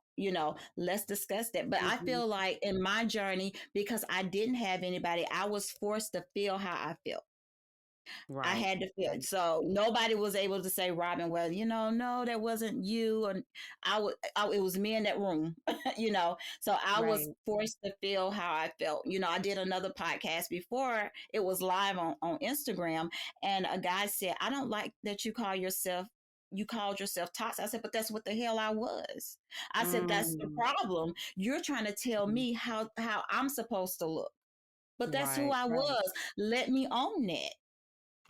Let's discuss that. But I Mm-hmm. feel like in my journey, because I didn't have anybody, I was forced to feel how I felt. I Right. had to feel Yeah. it. So nobody was able to say, Robyn, well, no, that wasn't you. And it was me in that room, So I was Right. forced to feel how I felt. I did another podcast before it was live on Instagram. And a guy said, I don't like that you called yourself toxic. I said, but that's what the hell I was. I said, that's the Mm. problem. You're trying to tell Mhm. me how I'm supposed to look. But that's who Right. I Right. was. Let me own that.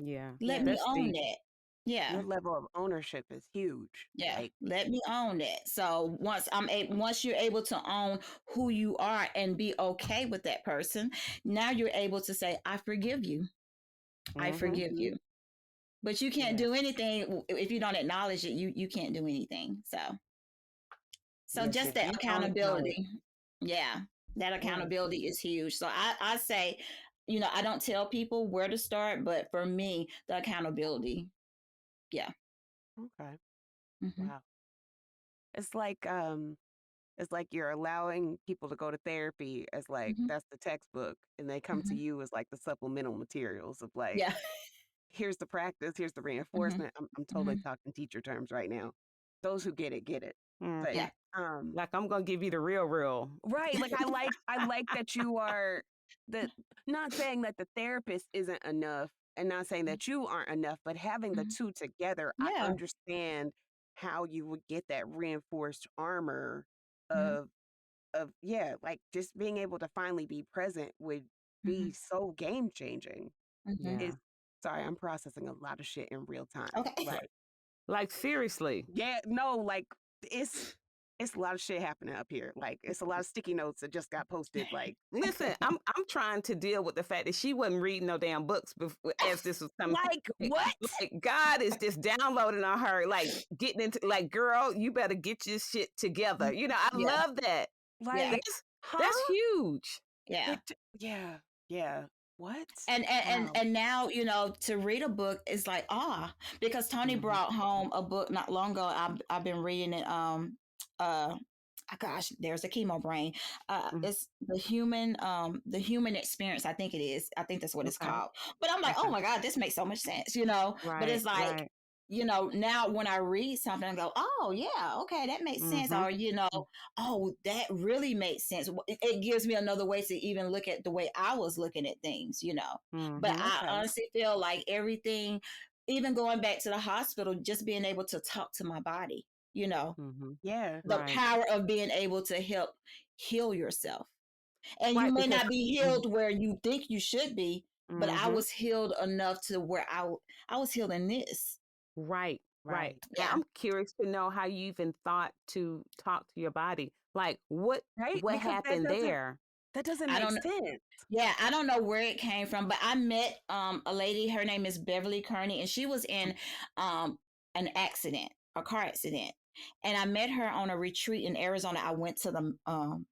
Yeah. Let Yeah. me That's own deep. that. Yeah. Your level of ownership is huge. Yeah. Like, Let me own that. So once you're able to own who you are and be okay with that person, now you're able to say, I forgive you. I Mm-hmm. forgive mhm. you. But you can't Yeah. do anything if you don't acknowledge it. You can't do anything. So Yes. just If that you don't acknowledge, accountability. Yeah. That yeah. accountability is huge. So I say, I don't tell people where to start, but for me, the accountability. Yeah. Okay. Hmm. Wow. It's like it's like you're allowing people to go to therapy as like Hmm. that's the textbook, and they come to Hmm. you as like the supplemental materials of like, Yeah. here's the practice, here's the Hmm. reinforcement. I'm totally Hmm. talking teacher terms right now. Those who get it. But Mm-hmm. Yeah. um Like I'm gonna give you the real. right, like I like that you are the not saying that the therapist isn't enough and not saying that you aren't enough, but having the Mhm. two together, I Yeah. understand how you would get that reinforced armor Mhm. of yeah, like just being able to finally be present would be Mhm. so game changing. Mhm. Yeah. It's sorry, I'm processing a lot of shit in real time. Okay. Like, Like seriously. yeah, no, like it's it's a lot of shit happening up here. Like it's a lot of sticky notes that just got posted. Like, Listen, I'm trying to deal with the fact that she wasn't reading no damn books as this was coming. like what? Like God is just downloading on her, like getting into like, girl, you better get your shit together. I Yeah. love that. Yeah. Like, That's huh? huge. Yeah. It yeah, yeah. What? And Wow. and now to read a book is like because Tony Hmm. brought home a book not long ago. I've been reading it. Uh Gosh, there's a chemo brain. Hmm. It's the human experience. I think that's what it's Okay. called. But I'm like, oh Okay. my God, this makes so much sense. But Right. it's like, Right. now when I read something and go, oh yeah, okay, that makes sense. Hmm. Or oh, that really makes sense. It gives me another way to even look at the way I was looking at things. But Hmm. I Okay. honestly feel like everything, even going back to the hospital, just being able to talk to my body. you know, Yeah. the Right. power of being able to help heal yourself. And you Right. may Because not be healed where you think you should be, but I mm-hmm. was healed enough to where I was healed in this. Right. Right. Right. Now Yeah. I'm curious to know how you even thought to talk to your body. Like Right. what Because happened there? that doesn't I make don't sense. Yeah, I don't know where it came from, but I met a lady. Her name is Beverly Kearney, and she was in um, an accident, a car accident. And I met her on a retreat in Arizona. I went to the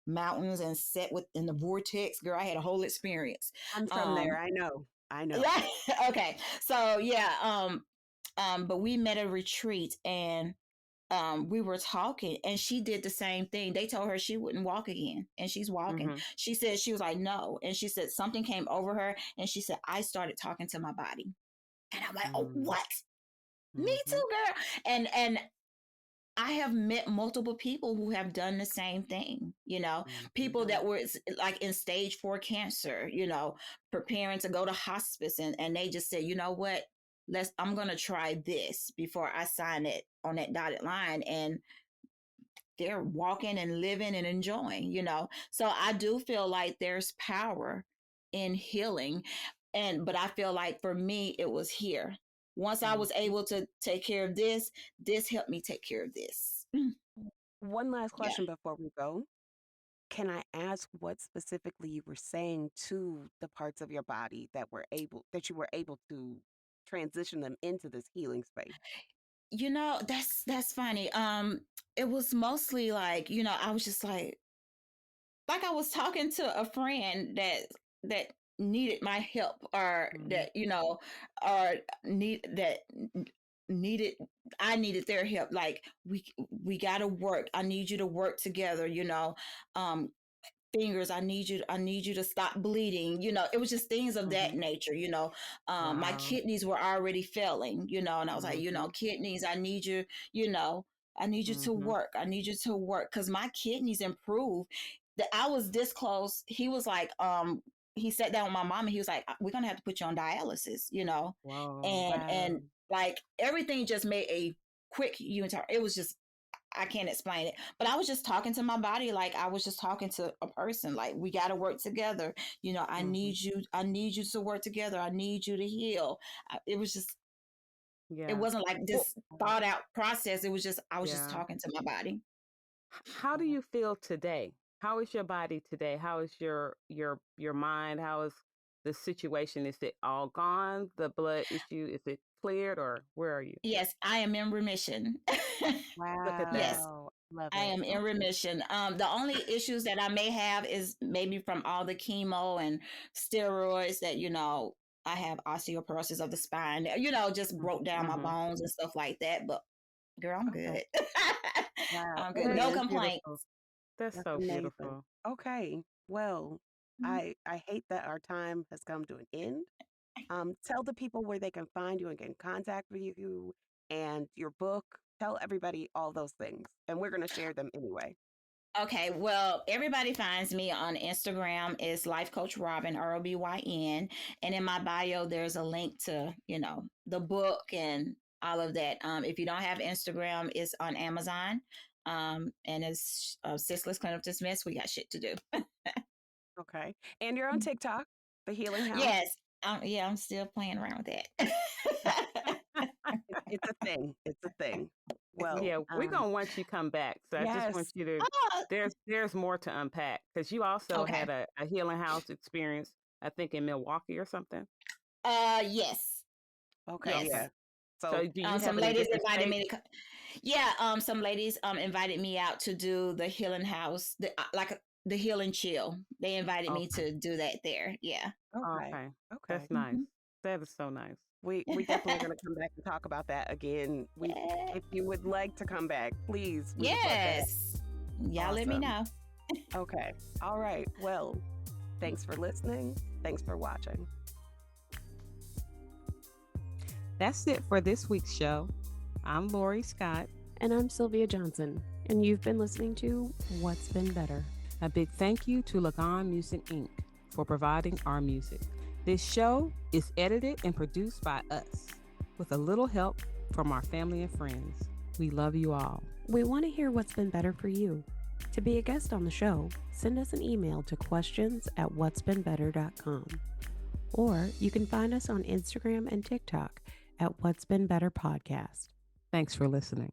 mountains and sat in the vortex. Girl, I had a whole experience. I'm from there. Um, I know. I know. yeah, okay. So yeah, but we met at a retreat, and we were talking, and she did the same thing. They told her she wouldn't walk again, and she's walking. Mm-hmm. She said, she was like, no. And she said something came over her, and she said, I started talking to my body. And I'm like, oh, what? Me Mm-hmm. too, girl. And I have met multiple people who have done the same thing, you know, people that were like in stage 4 cancer, you know, preparing to go to hospice. And they just said, you know what, I'm going to try this before I sign it on that dotted line. And they're walking and living and enjoying, you know. So I do feel like there's power in healing. But I feel like for me, it was here. Once I was able to take care of this helped me take care of this. One last Yeah. question before we go. Can I ask what specifically you were saying to the parts of your body that you were able to transition them into this healing space? You know, that's funny. It was mostly like, you know, I was just like I was talking to a friend that needed my help, or that, you know, or needed I needed their help. Like, we got to work. I need you to work together, you know. Um Fingers, I need you to stop bleeding, you know. It was just things of that nature, you know. My Wow. kidneys were already failing, you know, and I was like, you know, kidneys, I need you, you know, I need you to work. I need you to work, because my kidneys improved. That I was this close. He was like, he sat down with my mom, and he was like, we're gonna have to put you on dialysis, you know. Whoa. And like everything just made a quick U-turn. It was just, I can't explain it, but I was just talking to my body like I was just talking to a person. Like, we got to work together. You know, I need you to work together. I need you to heal. It was just, Yeah. it wasn't like this thought out process. It was just, I was just talking to my body. How do you feel today? How is your body today? How is your mind? How is the situation? Is it all gone? The blood issue, is it cleared, or where are you? Yes, I am in remission. Look at that. Yes, Wow. Love I it. am in remission. The only issues that I may have is maybe from all the chemo and steroids that, you know, I have osteoporosis of the spine, you know, just broke down my bones and stuff like that. But girl, I'm good. Wow. I'm good. That No is complaints. Beautiful. That's That's so amazing. beautiful. Okay. Well, I hate that our time has come to an end. Tell the people where they can find you and get in contact with you and your book. Tell everybody all those things, and we're going to share them anyway. Okay, well, everybody finds me on Instagram is Life Coach Robyn, ROBYN, and in my bio there's a link to, you know, the book and all of that. If you don't have Instagram, it's on Amazon, and it's Sissless Clinic Dismissed. We got shit to do. Okay. And you're on TikTok, The Healing House. Yes, yeah, I'm still playing around with that. It's a thing. It's a thing. Well, Yeah, we're gonna want you to come back. So I just want yes. you to. There's more to unpack, because you also Okay. had a healing house experience, I think in Milwaukee or something. Yes. Okay. Yes. Yeah. So do you have Some any ladies different invited states? me to. Yeah, some ladies invited me out to do the healing house, the healing chill. They invited me Okay. to do that there. Yeah. Okay. Okay. Okay. That's nice. That is so nice. We definitely going to come back and talk about that again. If you would like to come back, please. We would love that. Yes. Y'all let me know. Okay. All right. Well, thanks for listening. Thanks for watching. That's it for this week's show. I'm Lori Scott. And I'm Sylvia Johnson. And you've been listening to What's Been Better. A big thank you to Lagon Music Inc. for providing our music. This show is edited and produced by us with a little help from our family and friends. We love you all. We want to hear what's been better for you. To be a guest on the show, send us an email to questions@whatsbeenbetter.com. Or you can find us on Instagram and TikTok at whatsbeenbetterpodcast. Thanks for listening.